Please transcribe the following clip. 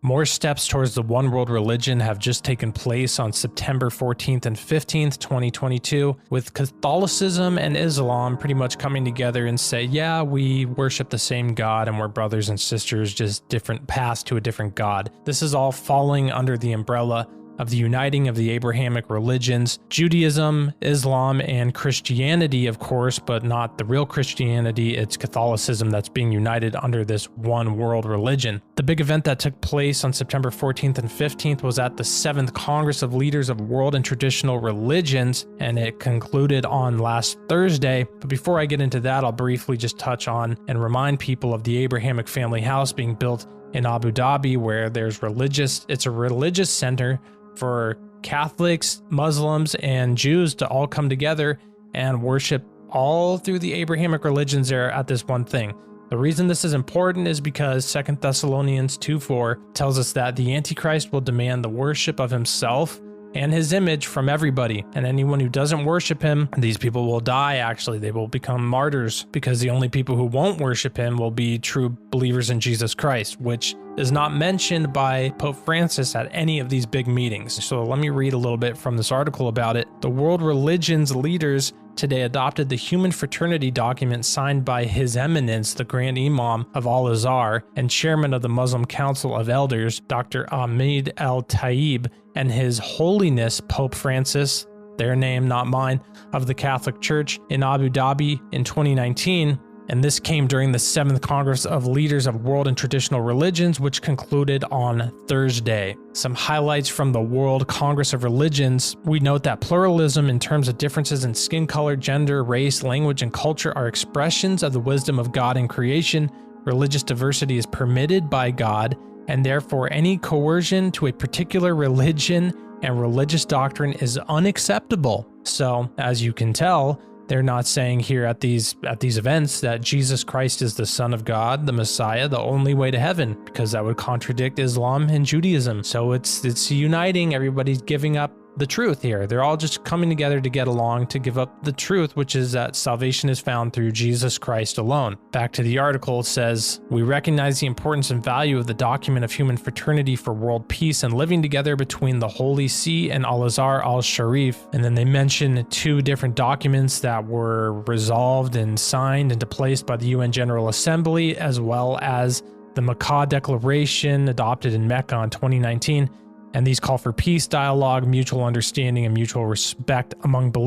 More steps towards the one world religion have just taken place on September 14th and 15th, 2022, with Catholicism and Islam pretty much coming together and say, yeah, we worship the same God and we're brothers and sisters, just different paths to a different God. This is all falling under the umbrella of the uniting of the Abrahamic religions, Judaism, Islam, and Christianity, of course, but not the real Christianity. It's Catholicism that's being united under this one world religion. The big event that took place on September 14th and 15th was at the 7th Congress of Leaders of World and Traditional Religions, and it concluded on last Thursday. But before I get into that, I'll briefly just touch on and remind people of the Abrahamic family house being built in Abu Dhabi, where it's a religious center for Catholics, Muslims, and Jews to all come together and worship all through the Abrahamic religions there at this one thing. The reason this is important is because 2 Thessalonians 2:4 tells us that the Antichrist will demand the worship of himself and his image from everybody, and anyone who doesn't worship him, these people will die. Actually, they will become martyrs, because the only people who won't worship him will be true believers in Jesus Christ, which is not mentioned by Pope Francis at any of these big meetings. So let me read a little bit from this article about it. The world religions leaders today adopted the Human Fraternity document signed by His Eminence, the Grand Imam of Al-Azhar and Chairman of the Muslim Council of Elders, Dr. Ahmed Al-Taib, and His Holiness Pope Francis, their name, not mine, of the Catholic Church in Abu Dhabi in 2019. And this came during the 7th Congress of Leaders of World and Traditional Religions, which concluded on Thursday. Some highlights from the World Congress of Religions. We note that pluralism in terms of differences in skin color, gender, race, language, and culture are expressions of the wisdom of God in creation. Religious diversity is permitted by God, and therefore any coercion to a particular religion and religious doctrine is unacceptable. So, as you can tell, they're not saying here at these events that Jesus Christ is the Son of God, the Messiah, the only way to heaven, because that would contradict Islam and Judaism. So it's uniting. Everybody's giving up the truth here. They're all just coming together to get along, to give up the truth, which is that salvation is found through Jesus Christ alone. Back to the article, it says, we recognize the importance and value of the document of human fraternity for world peace and living together between the Holy See and Al-Azhar al-Sharif. And then they mention 2 different documents that were resolved and signed into place by the UN General Assembly, as well as the Makkah Declaration adopted in Mecca in 2019. And these call for peace, dialogue, mutual understanding, and mutual respect among believers.